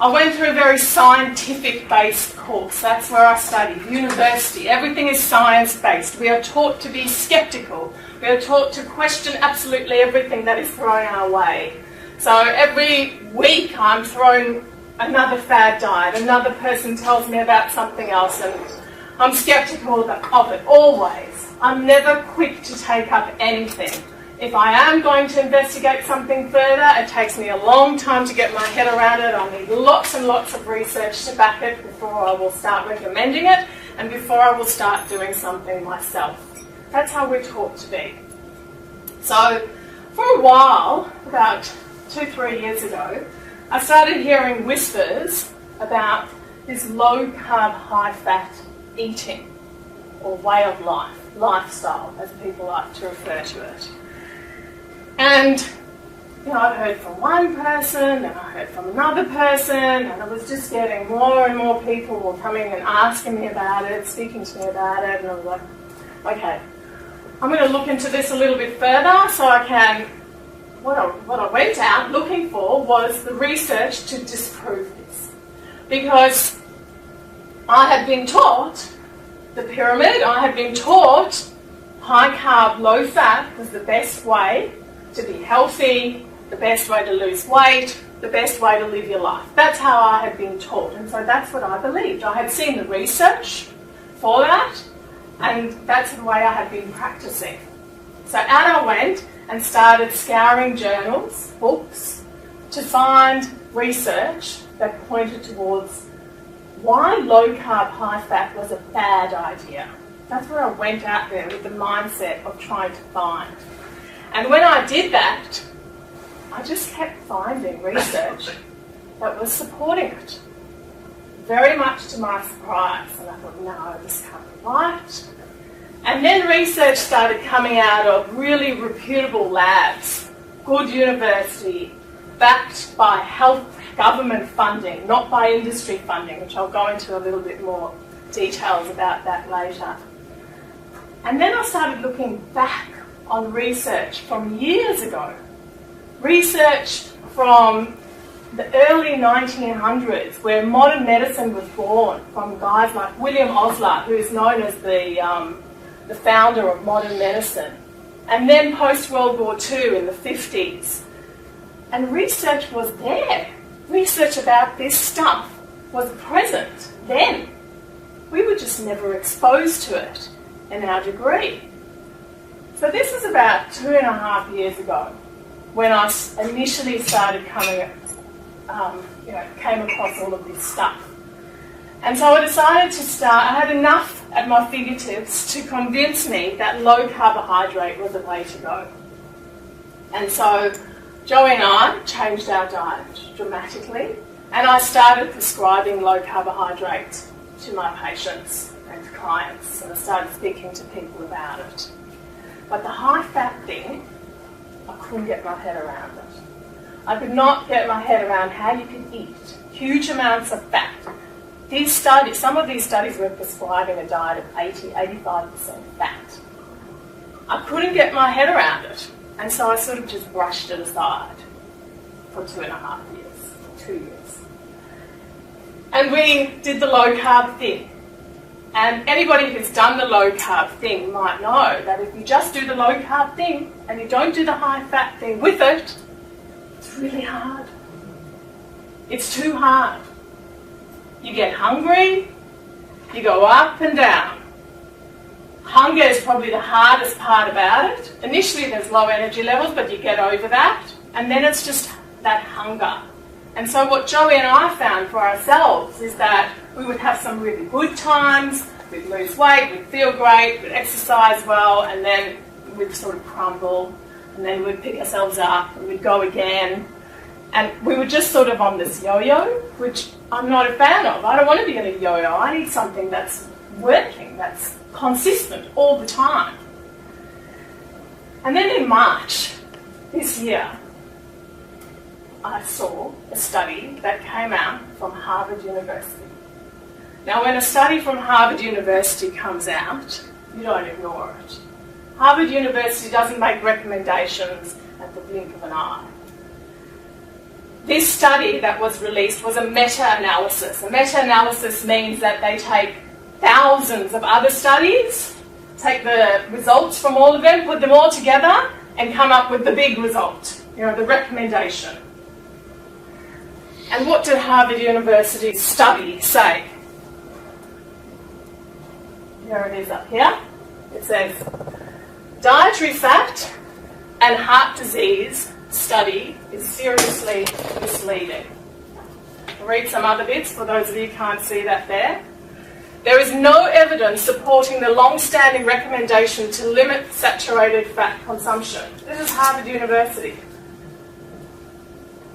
I went through a very scientific-based course. That's where I studied, university. Everything is science-based. We are taught to be sceptical. We are taught to question absolutely everything that is thrown our way. So every week I'm thrown another fad diet. Another person tells me about something else, and I'm sceptical of it always. I'm never quick to take up anything. If I am going to investigate something further, it takes me a long time to get my head around it. I need lots and lots of research to back it before I will start recommending it and before I will start doing something myself. That's how we're taught to be. So for a while, about 2-3 years ago, I started hearing whispers about this low carb, high fat eating, or way of life, lifestyle, as people like to refer to it. And, you know, I heard from one person, and I heard from another person, and I was just getting more and more people were coming and asking me about it, speaking to me about it, and I was like, okay, I'm going to look into this a little bit further so I can, what I went out looking for was the research to disprove this. Because I had been taught the pyramid, I had been taught high carb, low fat was the best way to be healthy, the best way to lose weight, the best way to live your life. That's how I had been taught, and so that's what I believed. I had seen the research for that, and that's the way I had been practicing. So out I went and started scouring journals, books, to find research that pointed towards why low carb, high fat was a bad idea. That's where I went out there with the mindset of trying to find. And when I did that, I just kept finding research that was supporting it. Very much to my surprise. And I thought, no, this can't be right. And then research started coming out of really reputable labs, good university, backed by health government funding, not by industry funding, which I'll go into a little bit more details about that later. And then I started looking back on research from years ago. Research from the early 1900s, where modern medicine was born, from guys like William Osler, who is known as the founder of modern medicine. And then post-World War II in the 50s. And research was there. Research about this stuff was present then. We were just never exposed to it in our degree. So this is about 2.5 years ago when I initially started came across all of this stuff. And so I decided to start, I had enough at my fingertips to convince me that low carbohydrate was the way to go. And so Joey and I changed our diet dramatically, and I started prescribing low carbohydrate to my patients and clients, and I started speaking to people about it. But the high fat thing, I couldn't get my head around it. I could not get my head around how you could eat huge amounts of fat. These studies, some of these studies were prescribing a diet of 80-85% fat. I couldn't get my head around it, and so I sort of just brushed it aside for 2.5 years, 2 years. And we did the low carb thing. And anybody who's done the low carb thing might know that if you just do the low carb thing and you don't do the high fat thing with it, it's really hard. It's too hard. You get hungry, you go up and down. Hunger is probably the hardest part about it. Initially there's low energy levels, but you get over that, and then it's just that hunger. And so what Joey and I found for ourselves is that we would have some really good times, we'd lose weight, we'd feel great, we'd exercise well, and then we'd sort of crumble, and then we'd pick ourselves up, and we'd go again. And we were just sort of on this yo-yo, which I'm not a fan of. I don't want to be in a yo-yo. I need something that's working, that's consistent all the time. And then in March this year, I saw a study that came out from Harvard University. Now, when a study from Harvard University comes out, you don't ignore it. Harvard University doesn't make recommendations at the blink of an eye. This study that was released was a meta-analysis. A meta-analysis means that they take thousands of other studies, take the results from all of them, put them all together, and come up with the big result, the recommendation. And what did Harvard University's study say? Here it is up here. It says, dietary fat and heart disease study is seriously misleading. I'll read some other bits for those of you who can't see that there. There is no evidence supporting the long-standing recommendation to limit saturated fat consumption. This is Harvard University.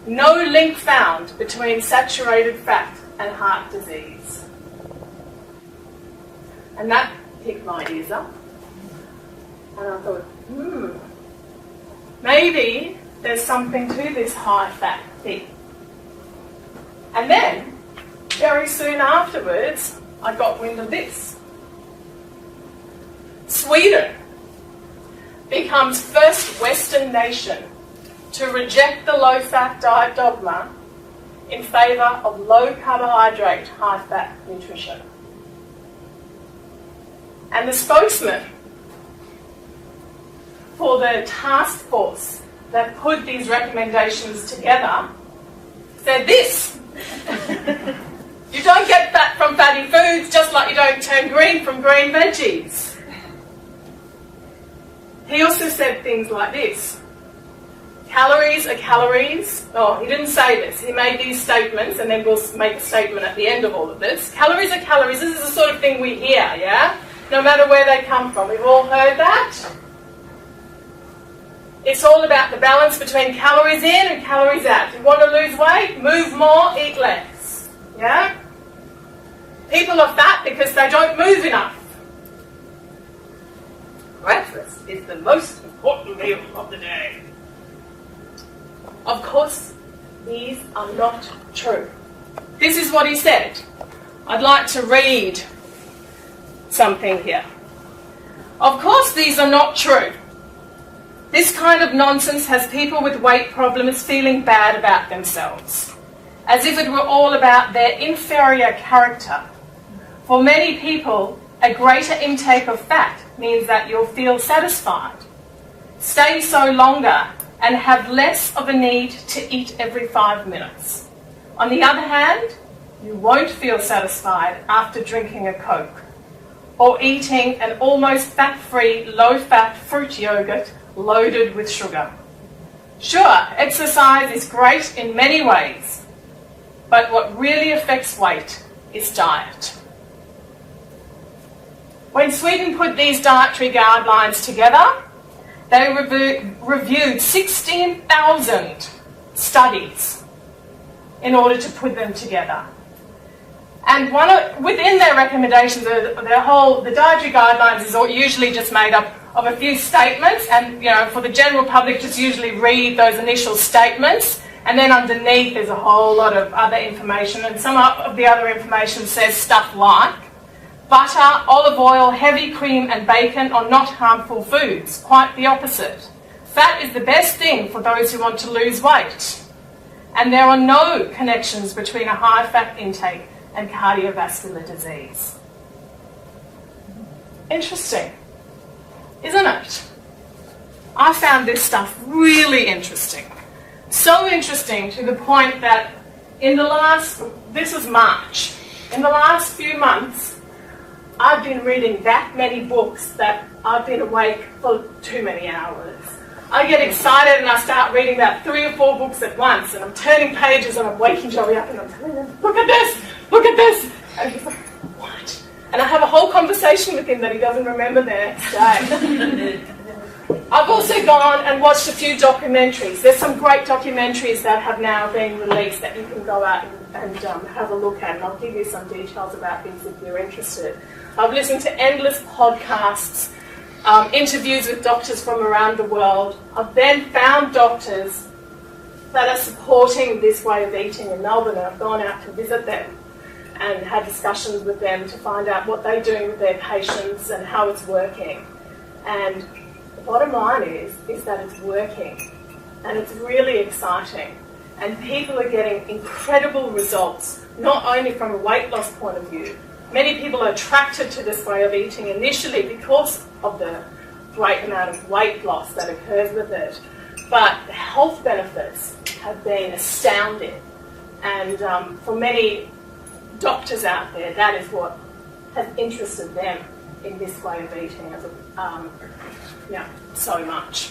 No link found between saturated fat and heart disease. And that picked my ears up. And I thought, maybe there's something to this high fat thing. And then, very soon afterwards, I got wind of this. Sweden becomes first Western nation to reject the low-fat diet dogma in favour of low-carbohydrate, high-fat nutrition. And the spokesman for the task force that put these recommendations together said this. You don't get fat from fatty foods, just like you don't turn green from green veggies. He also said things like this. Calories are calories. Oh, he didn't say this. He made these statements, and then we'll make a statement at the end of all of this. Calories are calories. This is the sort of thing we hear, yeah? No matter where they come from. We've all heard that. It's all about the balance between calories in and calories out. If you want to lose weight, move more, eat less. Yeah? People are fat because they don't move enough. Breakfast is the most important meal of the day. Of course, these are not true. This is what he said. I'd like to read something here. Of course, these are not true. This kind of nonsense has people with weight problems feeling bad about themselves, as if it were all about their inferior character. For many people, a greater intake of fat means that you'll feel satisfied, stay so longer, and have less of a need to eat every 5 minutes. On the other hand, you won't feel satisfied after drinking a Coke or eating an almost fat-free, low-fat fruit yogurt loaded with sugar. Sure, exercise is great in many ways, but what really affects weight is diet. When Sweden put these dietary guidelines together, they reviewed 16,000 studies in order to put them together. And within their recommendations, the dietary guidelines is usually just made up of a few statements, and for the general public, just usually read those initial statements, and then underneath there's a whole lot of other information, and some of the other information says stuff like butter, olive oil, heavy cream and bacon are not harmful foods. Quite the opposite. Fat is the best thing for those who want to lose weight. And there are no connections between a high fat intake and cardiovascular disease. Interesting, isn't it? I found this stuff really interesting. So interesting to the point that this was March, in the last few months, I've been reading that many books that I've been awake for too many hours. I get excited and I start reading about 3 or 4 books at once, and I'm turning pages and I'm waking Joey up and I'm telling him, look at this, and he's like, what? And I have a whole conversation with him that he doesn't remember the next day. I've also gone and watched a few documentaries. There's some great documentaries that have now been released that you can go out and have a look at, and I'll give you some details about these if you're interested. I've listened to endless podcasts, interviews with doctors from around the world. I've then found doctors that are supporting this way of eating in Melbourne, and I've gone out to visit them and had discussions with them to find out what they're doing with their patients and how it's working. And The bottom line is that it's working, and it's really exciting, and people are getting incredible results, not only from a weight loss point of view. Many people are attracted to this way of eating initially because of the great amount of weight loss that occurs with it, but the health benefits have been astounding, and for many doctors out there, that is what has interested them in this way of eating so much.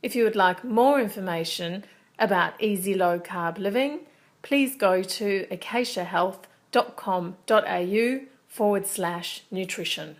If you would like more information about easy low carb living, please go to acaciahealth.com.au/nutrition.